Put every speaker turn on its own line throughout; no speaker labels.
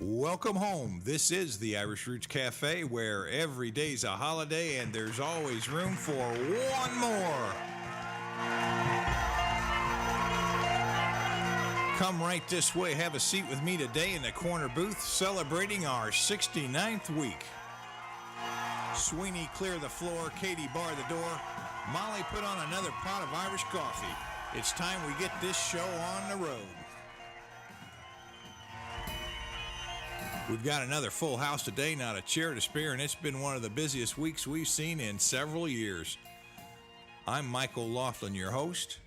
Welcome home. This is the Irish Roots Cafe, where every day's a holiday and there's always room for one more. Come right this way. Have a seat with me today in the corner booth, celebrating our 69th week. Sweeney, clear the floor. Katie, bar the door. Molly, put on another pot of Irish coffee. It's time we get this show on the road. We've got another full house today, not a chair to spare, and it's been one of the busiest weeks we've seen in several years. I'm Mike OLaughlin, your host.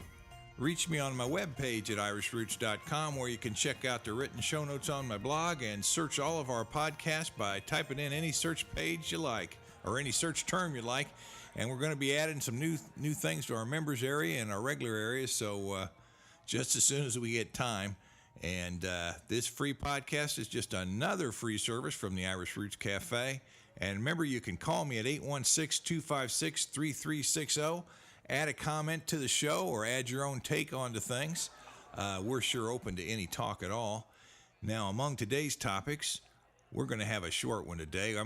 Reach me on my webpage at irishroots.com, where you can check out the written show notes on my blog and search all of our podcasts by typing in any search page you like, or any search term you like. And we're going to be adding some new things to our members area and our regular areas, so just as soon as we get time. And this free podcast is just another free service from the Irish Roots Cafe. And remember, you can call me at 816-256-3360. Add a comment to the show or add your own take onto things. We're sure open to any talk at all. Now, among today's topics, we're going to have a short one today.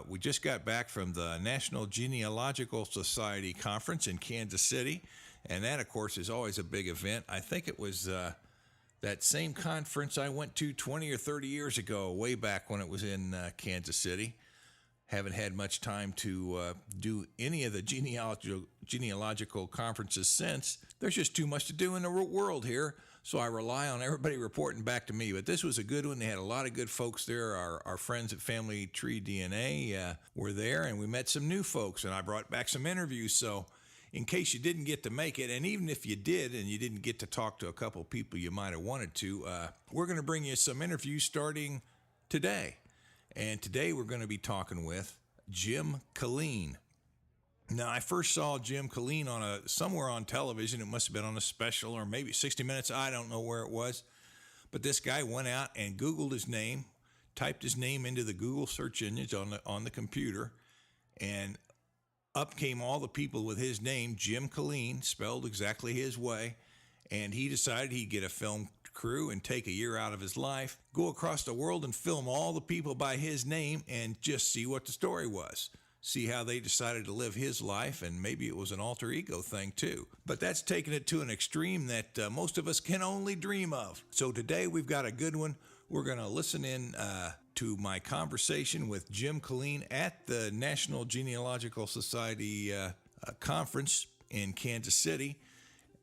We just got back from the National Genealogical Society Conference in Kansas City. And that, of course, is always a big event. I think it was that same conference I went to 20 or 30 years ago, way back when it was in Kansas City. Haven't had much time to do any of the genealogical conferences since. There's just too much to do in the world here, so I rely on everybody reporting back to me. But this was a good one. They had a lot of good folks there. Our friends at Family Tree DNA were there, and we met some new folks, and I brought back some interviews. So in case you didn't get to make it, and even if you did and you didn't get to talk to a couple people you might have wanted to, we're going to bring you some interviews starting today. And today we're going to be talking with Jim Killeen. Now, I first saw Jim Killeen somewhere on television. It must have been on a special or maybe 60 Minutes. I don't know where it was. But this guy went out and Googled his name, typed his name into the Google search engines on the computer, and up came all the people with his name, Jim Killeen, spelled exactly his way, and he decided he'd get a film crew and take a year out of his life, go across the world and film all the people by his name and just see what the story was. See how they decided to live his life, and maybe it was an alter ego thing too. But that's taking it to an extreme that most of us can only dream of. So today we've got a good one. We're going to listen in to my conversation with Jim Killeen at the National Genealogical Society conference in Kansas City.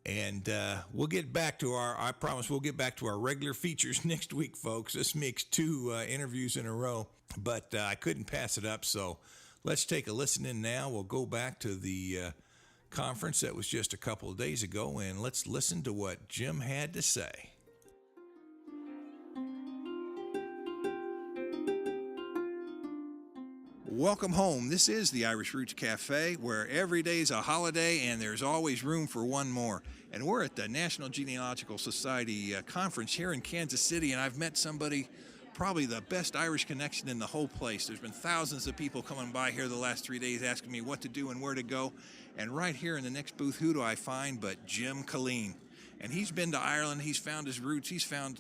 And we'll get back to I promise we'll get back to our regular features next week, folks. This makes two interviews in a row, but I couldn't pass it up. So let's take a listen in now. We'll go back to the conference that was just a couple of days ago, and let's listen to what Jim had to say. Welcome home. This is the Irish Roots Cafe, where every day's a holiday and there's always room for one more. And we're at the National Genealogical Society conference here in Kansas City, and I've met somebody, probably the best Irish connection in the whole place. There's been thousands of people coming by here the last 3 days asking me what to do and where to go. And right here in the next booth, who do I find but Jim Killeen? And he's been to Ireland. He's found his roots. He's found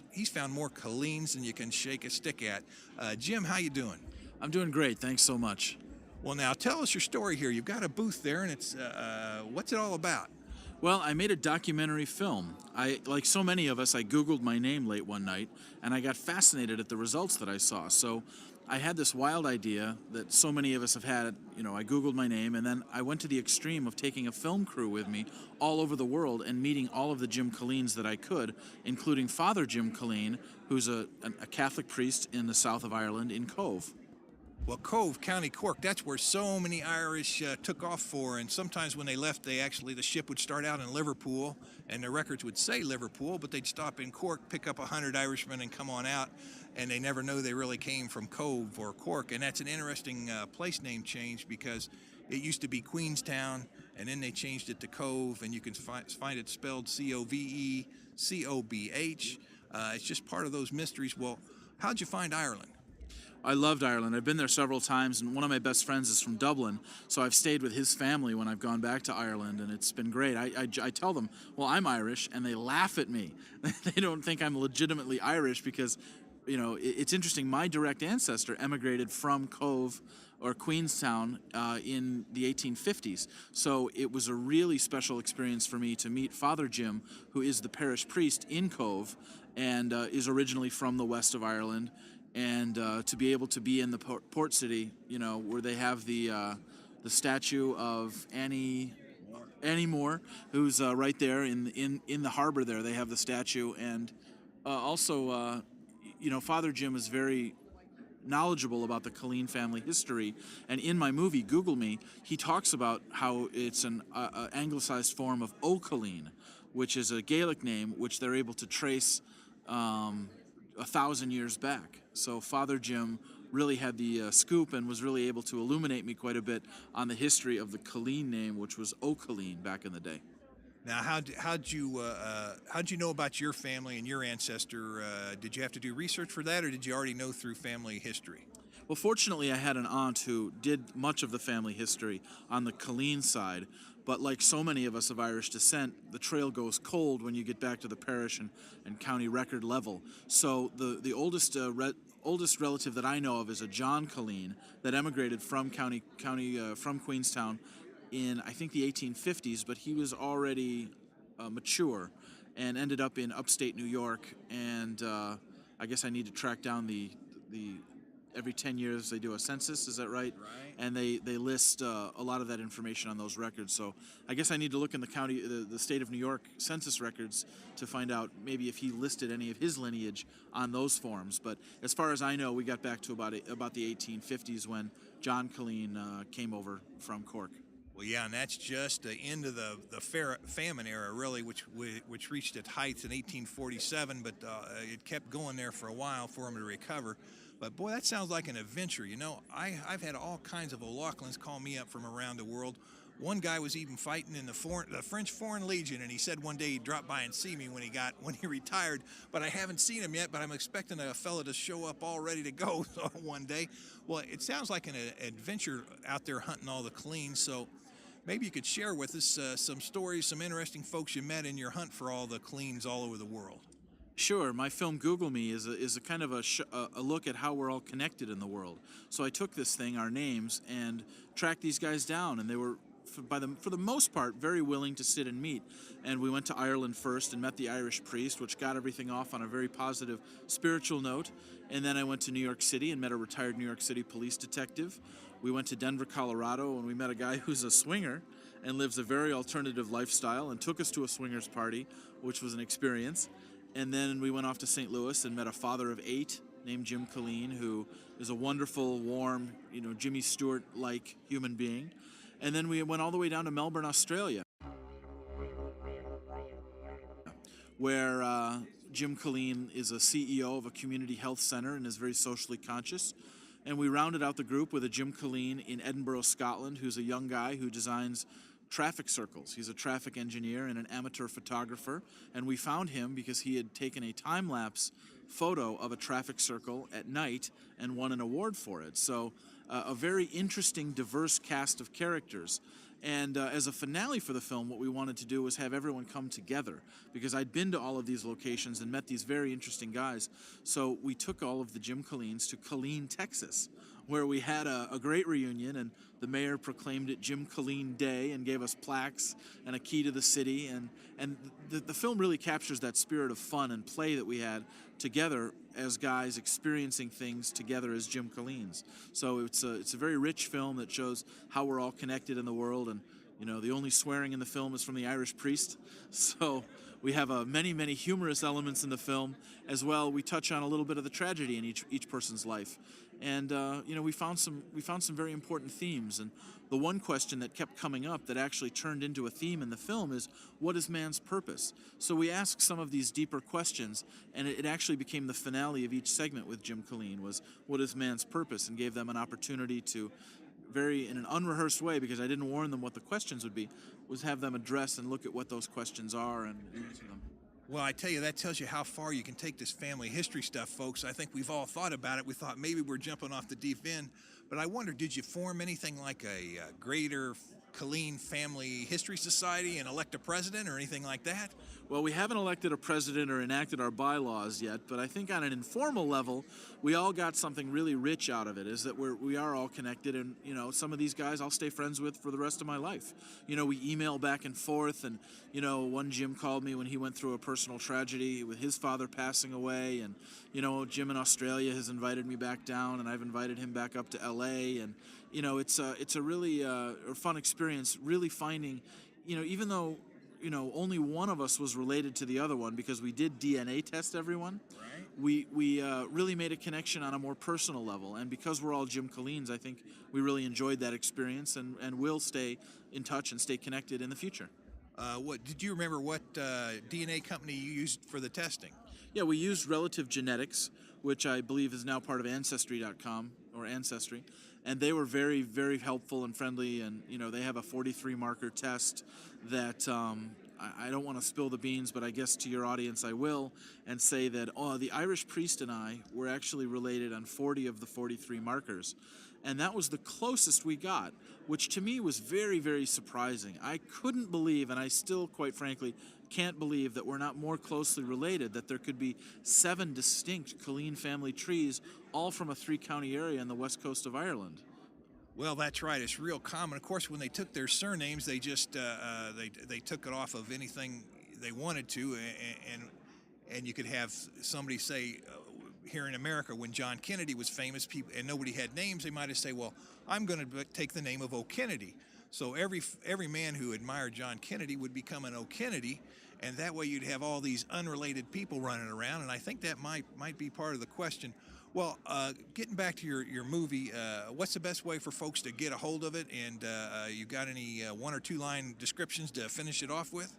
more Killeens than you can shake a stick at. Jim, how you doing?
I'm doing great. Thanks so much.
Well, now tell us your story here. You've got a booth there, and it's what's it all about?
Well, I made a documentary film. Like so many of us, I Googled my name late one night, and I got fascinated at the results that I saw. So I had this wild idea that so many of us have had. I Googled my name, and then I went to the extreme of taking a film crew with me all over the world and meeting all of the Jim Killeens that I could, including Father Jim Killeen, who's a Catholic priest in the south of Ireland in Cove.
Well, Cove, County Cork, that's where so many Irish took off for, and sometimes when they left, the ship would start out in Liverpool, and the records would say Liverpool, but they'd stop in Cork, pick up 100 Irishmen, and come on out, and they never know they really came from Cove or Cork. And that's an interesting place name change, because it used to be Queenstown, and then they changed it to Cove, and you can find it spelled C-O-V-E, C-O-B-H. It's just part of those mysteries. Well, how'd you find Ireland?
I loved Ireland. I've been there several times, and one of my best friends is from Dublin, so I've stayed with his family when I've gone back to Ireland, and it's been great. I tell them, well, I'm Irish, and they laugh at me. They don't think I'm legitimately Irish because it's interesting. My direct ancestor emigrated from Cove or Queenstown in the 1850s. So it was a really special experience for me to meet Father Jim, who is the parish priest in Cove and is originally from the west of Ireland. And to be able to be in the port city, where they have the statue of Annie Moore, who's right there in the harbor there. They have the statue, and also, Father Jim is very knowledgeable about the Killeen family history. And in my movie, Google Me, he talks about how it's an anglicized form of O'Killeen, which is a Gaelic name which they're able to trace 1,000 years back. So Father Jim really had the scoop and was really able to illuminate me quite a bit on the history of the Killeen name, which was O'Killeen back in the day.
Now, how'd you know about your family and your ancestor? Did you have to do research for that, or did you already know through family history?
Well, fortunately, I had an aunt who did much of the family history on the Killeen side, but like so many of us of Irish descent, the trail goes cold when you get back to the parish and county record level. So the oldest relative that I know of is a John Killeen that emigrated from from Queenstown in, I think, the 1850s, but he was already mature and ended up in upstate New York. And I guess I need to track down the every 10 years they do a census, is that right?
Right.
And they list a lot of that information on those records. So I guess I need to look in the state of New York census records to find out maybe if he listed any of his lineage on those forms. But as far as I know, we got back to about the 1850s when John Killeen came over from Cork.
Well, yeah, and that's just the end of the famine era, really, which reached its heights in 1847, but it kept going there for a while for them to recover. But boy, that sounds like an adventure. I've had all kinds of O'Laughlins call me up from around the world. One guy was even fighting in the French Foreign Legion, and he said one day he'd drop by and see me when he retired. But I haven't seen him yet. But I'm expecting a fella to show up all ready to go one day. Well, it sounds like an adventure out there hunting all the Killeens. So maybe you could share with us some stories, some interesting folks you met in your hunt for all the Killeens all over the world.
Sure. My film Google Me is a kind of a look at how we're all connected in the world. So I took this thing, our names, and tracked these guys down, and they were, for the most part, very willing to sit and meet. And we went to Ireland first and met the Irish priest, which got everything off on a very positive spiritual note. And then I went to New York City and met a retired New York City police detective. We went to Denver, Colorado, and we met a guy who's a swinger and lives a very alternative lifestyle and took us to a swingers party, which was an experience. And then we went off to St. Louis and met a father of 8 named Jim Killeen, who is a wonderful, warm, Jimmy Stewart-like human being. And then we went all the way down to Melbourne, Australia, where Jim Killeen is a CEO of a community health center and is very socially conscious. And we rounded out the group with a Jim Killeen in Edinburgh, Scotland, who's a young guy who designs traffic circles. He's a traffic engineer and an amateur photographer, and we found him because he had taken a time-lapse photo of a traffic circle at night and won an award for it. So a very interesting, diverse cast of characters. And as a finale for the film, what we wanted to do was have everyone come together, because I'd been to all of these locations and met these very interesting guys. So we took all of the Jim Killeens to Killeen, Texas, where we had a great reunion, and the mayor proclaimed it Jim Killeen Day and gave us plaques and a key to the city. And the film really captures that spirit of fun and play that we had together as guys experiencing things together as Jim Killeens. So it's a very rich film that shows how we're all connected in the world. And the only swearing in the film is from the Irish priest. So we have many, many humorous elements in the film as well. We touch on a little bit of the tragedy in each person's life. And we found some very important themes. And the one question that kept coming up that actually turned into a theme in the film is, what is man's purpose? So we asked some of these deeper questions, and it actually became the finale of each segment with Jim Killeen, was what is man's purpose, and gave them an opportunity to, in an unrehearsed way, because I didn't warn them what the questions would be, was have them address and look at what those questions are and answer them.
Well, I tell you, that tells you how far you can take this family history stuff, folks. I think we've all thought about it. We thought maybe we're jumping off the deep end. But I wonder, did you form anything like a greater Killeen Family History Society and elect a president or anything like that?
Well, we haven't elected a president or enacted our bylaws yet, but I think on an informal level, we all got something really rich out of it, is that we are all connected, and, some of these guys I'll stay friends with for the rest of my life. We email back and forth, and, one Jim called me when he went through a personal tragedy with his father passing away, and, Jim in Australia has invited me back down, and I've invited him back up to LA, and, it's a really fun experience, really finding, even though only one of us was related to the other one because we did DNA test everyone.
Right.
We really made a connection on a more personal level, and because we're all Jim Killeens, I think we really enjoyed that experience, and will stay in touch and stay connected in the future.
What did you remember? What DNA company you used for the testing?
Yeah, we used Relative Genetics, which I believe is now part of Ancestry.com or Ancestry, and they were very, very helpful and friendly. And they have a 43 marker test that I don't want to spill the beans, but I guess to your audience I will, and say that the Irish priest and I were actually related on 40 of the 43 markers. And that was the closest we got, which to me was very, very surprising. I couldn't believe, and I still, quite frankly, can't believe that we're not more closely related, that there could be 7 distinct Killeen family trees, all from a 3-county area in the west coast of Ireland.
Well, that's right. It's real common. Of course, when they took their surnames, they just they took it off of anything they wanted to, and you could have somebody say, here in America, when John Kennedy was famous, people and nobody had names, they might have said, well, I'm going to take the name of O'Kennedy. So every man who admired John Kennedy would become an O'Kennedy, and that way you'd have all these unrelated people running around, and I think that might be part of the question. Well, getting back to your movie, what's the best way for folks to get a hold of it, and you got any 1 or 2 line descriptions to finish it off with?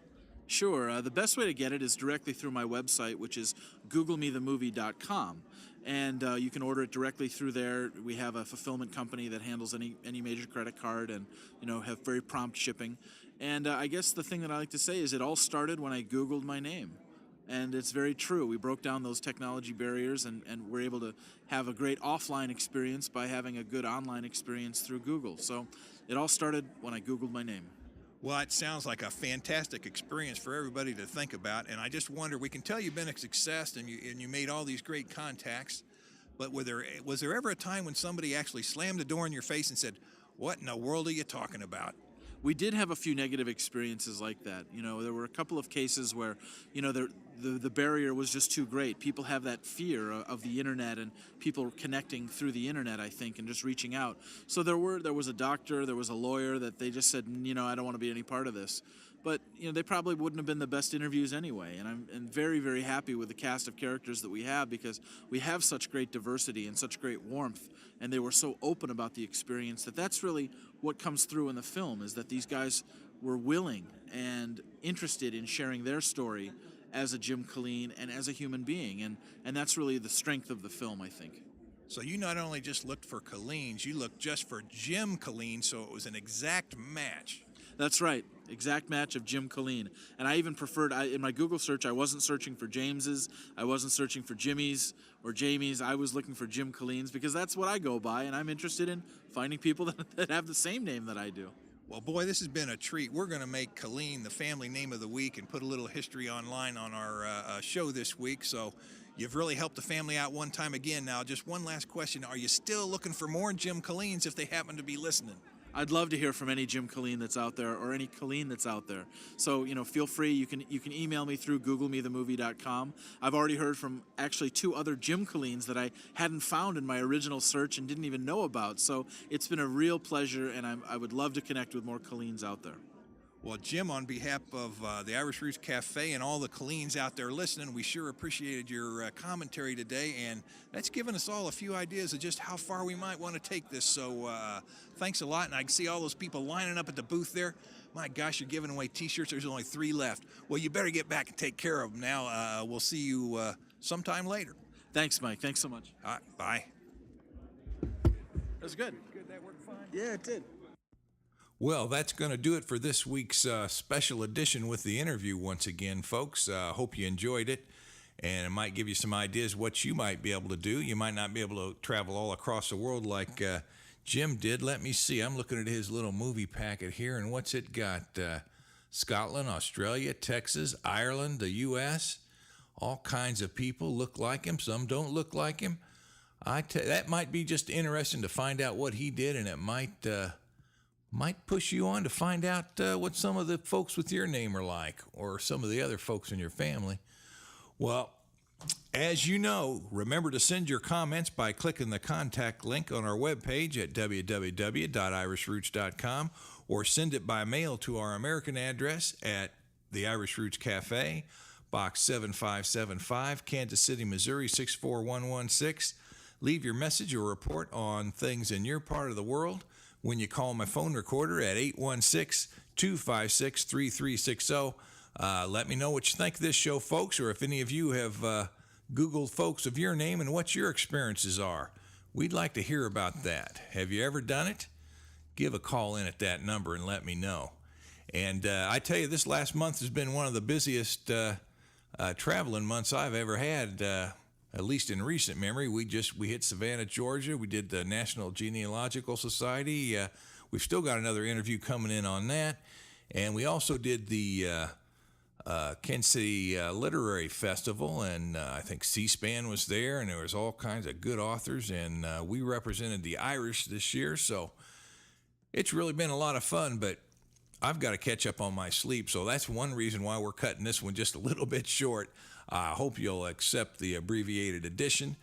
Sure. The best way to get it is directly through my website, which is googlemethemovie.com. And you can order it directly through there. We have a fulfillment company that handles any major credit card and, have very prompt shipping. And I guess the thing that I like to say is it all started when I Googled my name. And it's very true. We broke down those technology barriers and we're able to have a great offline experience by having a good online experience through Google. So it all started when I Googled my name.
Well, it sounds like a fantastic experience for everybody to think about, and I just wonder, we can tell you've been a success and you made all these great contacts, but was there ever a time when somebody actually slammed the door in your face and said, what in the world are you talking about?
We did have a few negative experiences like that. There were a couple of cases where, the barrier was just too great. People have that fear of the internet and people connecting through the internet, I think, and just reaching out. So there was a doctor, there was a lawyer that they just said, I don't want to be any part of this. But, they probably wouldn't have been the best interviews anyway. And I'm very, very happy with the cast of characters that we have because we have such great diversity and such great warmth. And they were so open about the experience that's really what comes through in the film, is that these guys were willing and interested in sharing their story as a Jim Killeen and as a human being. And that's really the strength of the film, I think.
So you not only just looked for Killeens, you looked just for Jim Killeen, so it was an exact match.
That's right. Exact match of Jim Killeen. And I even preferred, in my Google search, I wasn't searching for James's, I wasn't searching for Jimmy's or Jamie's, I was looking for Jim Killeens because that's what I go by, and I'm interested in finding people that have the same name that I do.
Well, boy, this has been a treat. We're going to make Killeen the family name of the week and put a little history online on our show this week, so you've really helped the family out one time again. Now, just one last question. Are you still looking for more Jim Killeens if they happen to be listening?
I'd love to hear from any Jim Killeen that's out there or any Killeen that's out there. So, feel free. You can email me through googlemethemovie.com. I've already heard from actually 2 other Jim Killeens that I hadn't found in my original search and didn't even know about. So it's been a real pleasure, and I would love to connect with more Killeens out there.
Well, Jim, on behalf of the Irish Roots Cafe and all the Killeens out there listening, we sure appreciated your commentary today, and that's given us all a few ideas of just how far we might want to take this. So thanks a lot, and I can see all those people lining up at the booth there. My gosh, you're giving away T-shirts. There's only 3 left. Well, you better get back and take care of them now. We'll see you sometime later.
Thanks, Mike. Thanks so much.
All right, bye.
That was good.
Good, that worked fine?
Yeah, it did.
Well, that's going to do it for this week's special edition with the interview once again, folks. Hope you enjoyed it, and it might give you some ideas what you might be able to do. You might not be able to travel all across the world like Jim did. Let me see. I'm looking at his little movie packet here, and what's it got? Scotland, Australia, Texas, Ireland, the U.S., all kinds of people look like him. Some don't look like him. That might be just interesting to find out what he did, and it might push you on to find out what some of the folks with your name are like, or some of the other folks in your family. Well, as you know, remember to send your comments by clicking the contact link on our webpage at www.irishroots.com, or send it by mail to our American address at the Irish Roots Cafe, Box 7575, Kansas City, Missouri 64116. Leave your message or report on things in your part of the world when you call my phone recorder at 816-256-3360. Let me know what you think of this show, folks, or if any of you have Googled folks of your name and what your experiences are. We'd like to hear about that. Have you ever done it? Give a call in at that number and let me know. And I tell you, this last month has been one of the busiest traveling months I've ever had, at least in recent memory. We hit Savannah, Georgia. We did the National Genealogical Society. We've still got another interview coming in on that. And we also did the Kansas City Literary Festival, and I think C-SPAN was there, and there was all kinds of good authors, and we represented the Irish this year, so it's really been a lot of fun, but I've got to catch up on my sleep, so that's one reason why we're cutting this one just a little bit short. I hope you'll accept the abbreviated edition,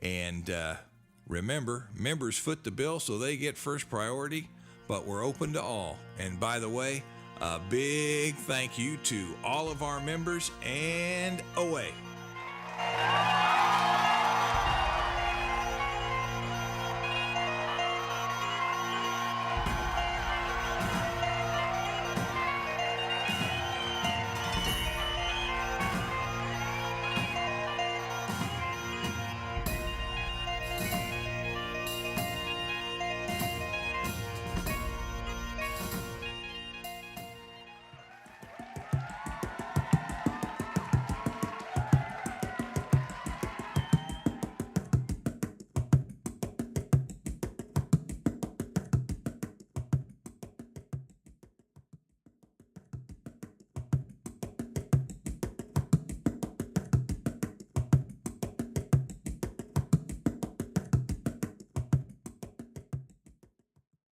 and remember, members foot the bill, so they get first priority, but we're open to all. And by the way, a big thank you to all of our members, and away.